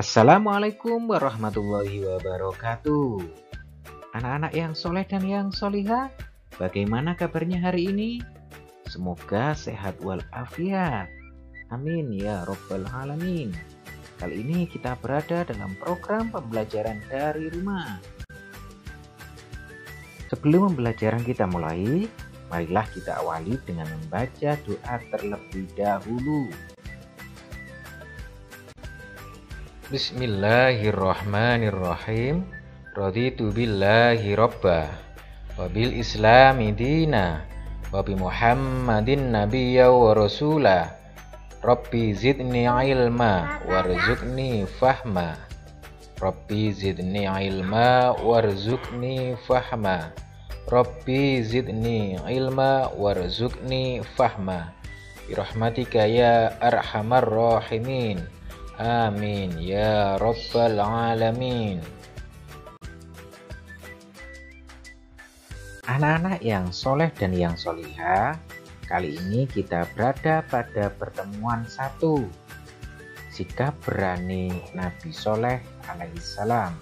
Assalamualaikum warahmatullahi wabarakatuh. Anak-anak yang soleh dan yang solihah, bagaimana kabarnya hari ini? Semoga sehat walafiat. Amin ya robbal alamin. Kali ini kita berada dalam program pembelajaran dari rumah. Sebelum pembelajaran kita mulai, marilah kita awali dengan membaca doa terlebih dahulu. Bismillahirrahmanirrahim. Raditu billahi robba wa bil islami dina wa bi Muhammadin nabiyya wa rasula. Rabbi zidni ilma warzuqni fahma. Rabbi zidni ilma warzuqni fahma. Rabbi zidni ilma warzuqni fahma. Birahmatika ya arhamar rahimin. Amin ya robbal alamin. Anak-anak yang soleh dan yang solihah, kali ini kita berada pada pertemuan 1, sikap berani Nabi Soleh alaihissalam.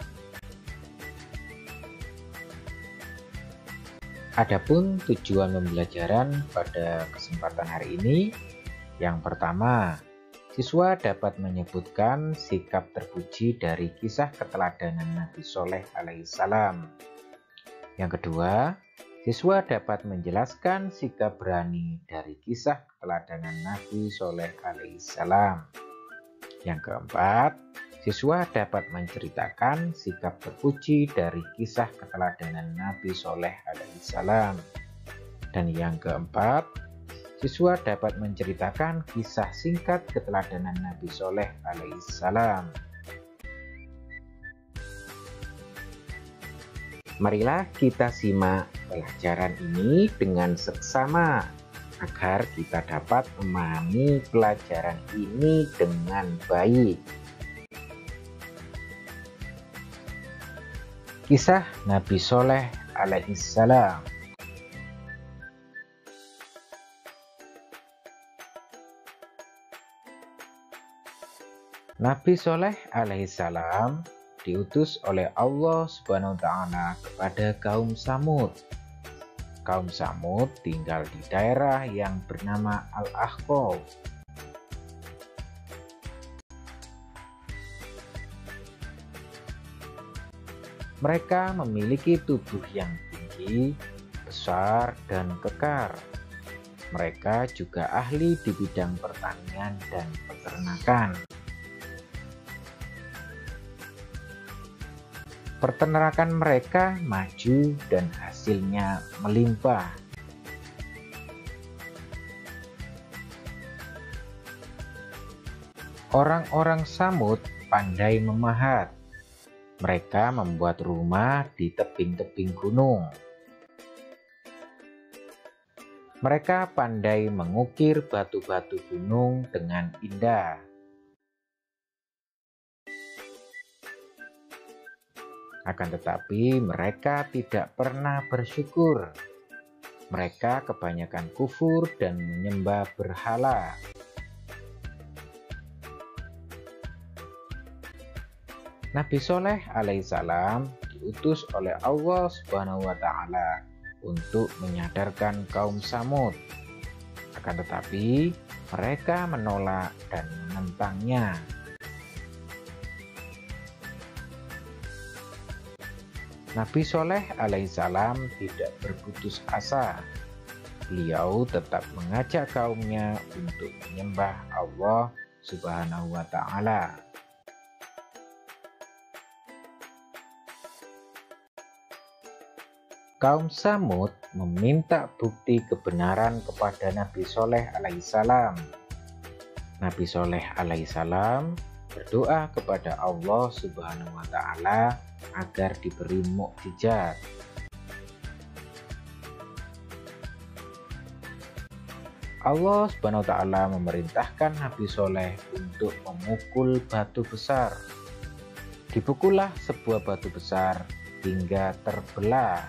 Adapun tujuan pembelajaran pada kesempatan hari ini, yang pertama, siswa dapat menyebutkan sikap terpuji dari kisah keteladanan Nabi Soleh alaihissalam. Yang kedua, siswa dapat menjelaskan sikap berani dari kisah keteladanan Nabi Soleh alaihissalam. Yang keempat, siswa dapat menceritakan sikap terpuji dari kisah keteladanan Nabi Soleh alaihissalam. Dan yang keempat, siswa dapat menceritakan kisah singkat keteladanan Nabi Soleh alaihissalam. Marilah kita simak pelajaran ini dengan seksama agar kita dapat memahami pelajaran ini dengan baik. Kisah Nabi Soleh alaihissalam. Nabi Soleh alaihissalam diutus oleh Allah Subhanahu wa Ta'ala kepada kaum Samud. Kaum Samud tinggal di daerah yang bernama Al-Ahqaf. Mereka memiliki tubuh yang tinggi, besar, dan kekar. Mereka juga ahli di bidang pertanian dan peternakan. Peternakan mereka maju dan hasilnya melimpah. Orang-orang Samud pandai memahat. Mereka membuat rumah di tebing-tebing gunung. Mereka pandai mengukir batu-batu gunung dengan indah. Akan tetapi mereka tidak pernah bersyukur. Mereka kebanyakan kufur dan menyembah berhala. Nabi Soleh alaihissalam diutus oleh Allah Subhanahu wa Ta'ala untuk menyadarkan kaum Samud. Akan tetapi mereka menolak dan menentangnya. Nabi Soleh alaihissalam tidak berputus asa. Beliau tetap mengajak kaumnya untuk menyembah Allah Subhanahu wa Ta'ala. Kaum Samud meminta bukti kebenaran kepada Nabi Soleh alaihissalam. Nabi Soleh alaihissalam berdoa kepada Allah Subhanahu wa Ta'ala agar diberi mukjizat. Allah Subhanahu wa Ta'ala memerintahkan Nabi Soleh untuk memukul batu besar. Dipukullah sebuah batu besar hingga terbelah.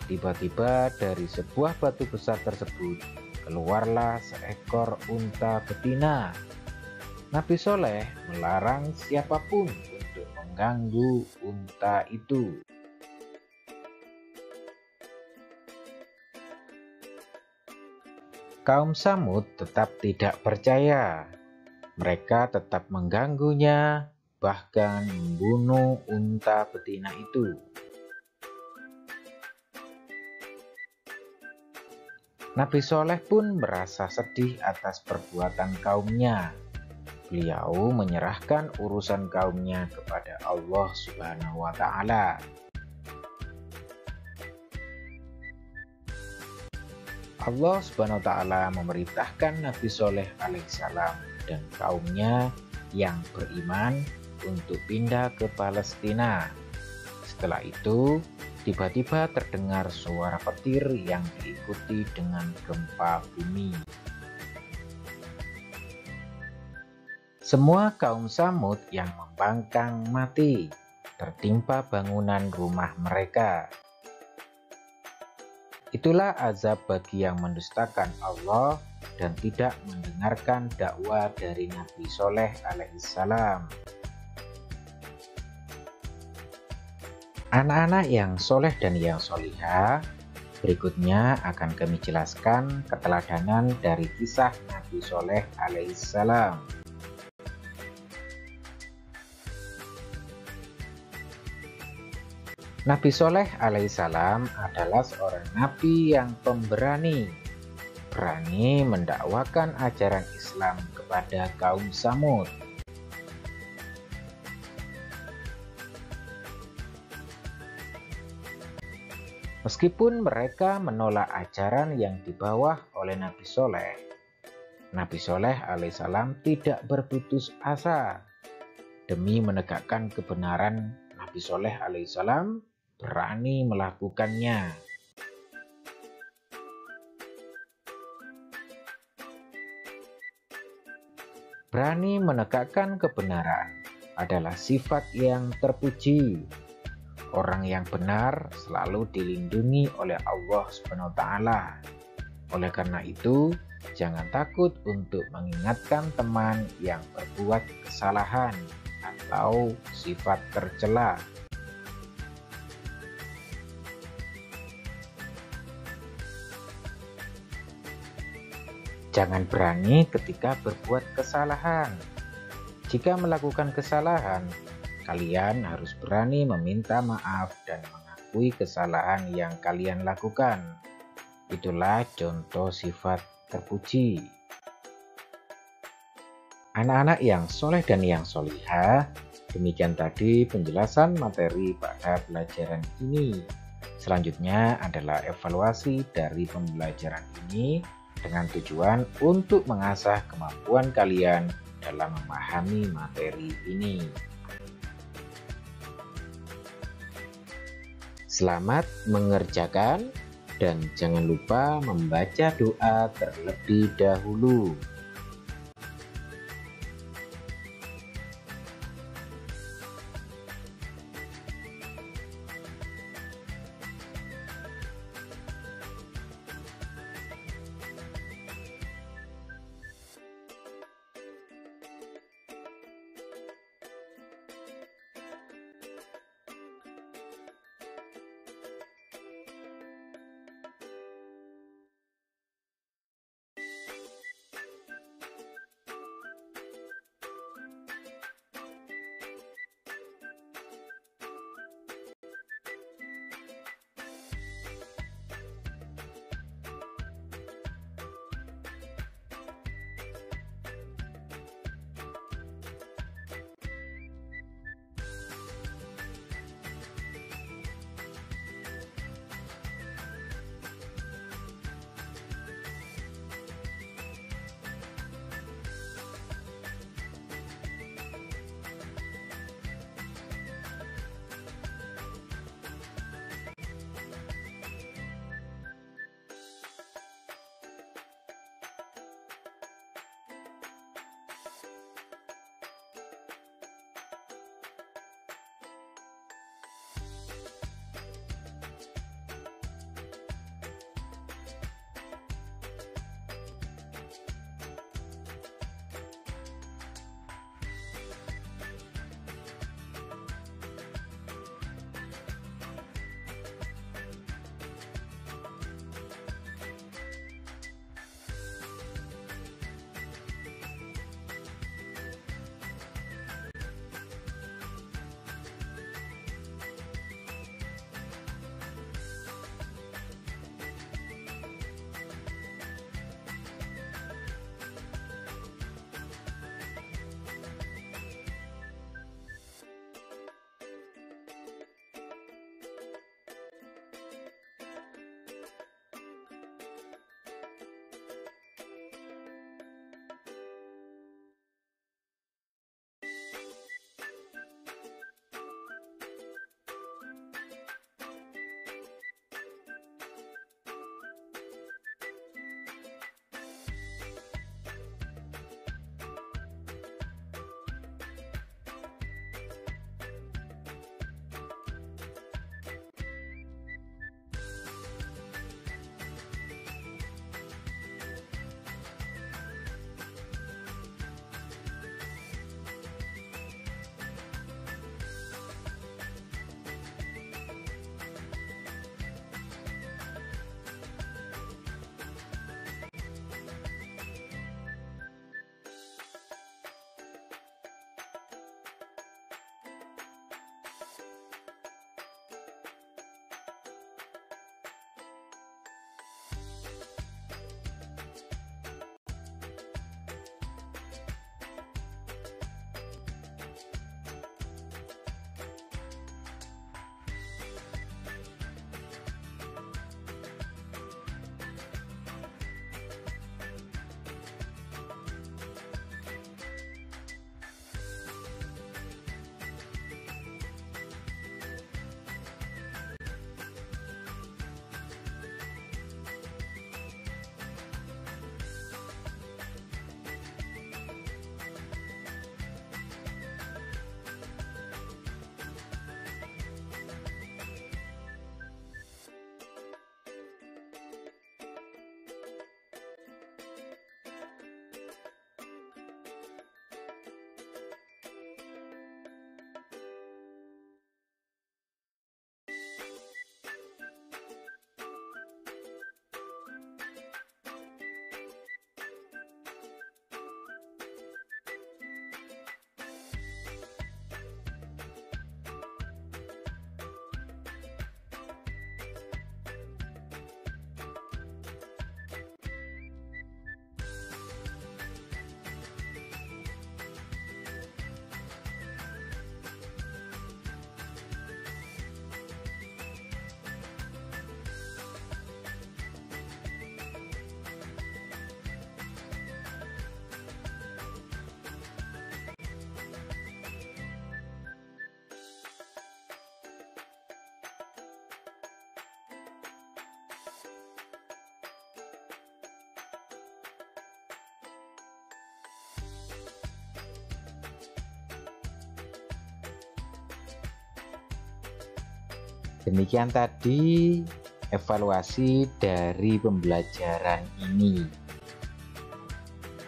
Tiba-tiba dari sebuah batu besar tersebut keluarlah seekor unta betina. Nabi Soleh melarang siapapun untuk mengganggu unta itu. Kaum Tsamud tetap tidak percaya. Mereka tetap mengganggunya, bahkan membunuh unta betina itu. Nabi Soleh pun merasa sedih atas perbuatan kaumnya. Beliau menyerahkan urusan kaumnya kepada Allah Subhanahu wa Ta'ala. Allah Subhanahu wa Ta'ala memerintahkan Nabi Soleh alaihissalam dan kaumnya yang beriman untuk pindah ke Palestina. Setelah itu, tiba-tiba terdengar suara petir yang diikuti dengan gempa bumi. Semua kaum Tsamud yang membangkang mati, tertimpa bangunan rumah mereka. Itulah azab bagi yang mendustakan Allah dan tidak mendengarkan dakwah dari Nabi Soleh alaihissalam. Anak-anak yang soleh dan yang solihah, berikutnya akan kami jelaskan keteladanan dari kisah Nabi Soleh alaihissalam. Nabi Soleh alaihissalam adalah seorang nabi yang pemberani, berani mendakwakan ajaran Islam kepada kaum Tsamud. Meskipun mereka menolak ajaran yang dibawa oleh Nabi Soleh alaihissalam tidak berputus asa. Demi menegakkan kebenaran, Nabi Soleh alaihissalam berani melakukannya. Berani menegakkan kebenaran adalah sifat yang terpuji. Orang yang benar selalu dilindungi oleh Allah Subhanahu wa Ta'ala. Oleh karena itu, jangan takut untuk mengingatkan teman yang berbuat kesalahan atau sifat tercela. Jangan berani ketika berbuat kesalahan. Jika melakukan kesalahan, kalian harus berani meminta maaf dan mengakui kesalahan yang kalian lakukan. Itulah contoh sifat terpuji. Anak-anak yang soleh dan yang solihah, demikian tadi penjelasan materi pada pelajaran ini. Selanjutnya adalah evaluasi dari pembelajaran ini dengan tujuan untuk mengasah kemampuan kalian dalam memahami materi ini. Selamat mengerjakan dan jangan lupa membaca doa terlebih dahulu. Demikian tadi evaluasi dari pembelajaran ini.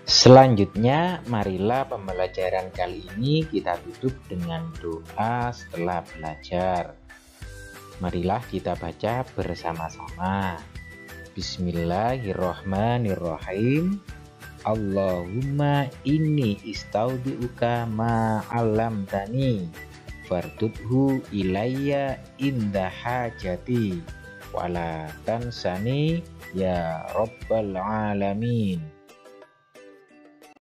Selanjutnya, marilah pembelajaran kali ini kita tutup dengan doa setelah belajar. Marilah kita baca bersama-sama. Bismillahirrahmanirrahim. Allahumma inni istaudi'uka ma 'allamtani fardudhu ilayya inda hajati wala tansani ya rabbal alamin.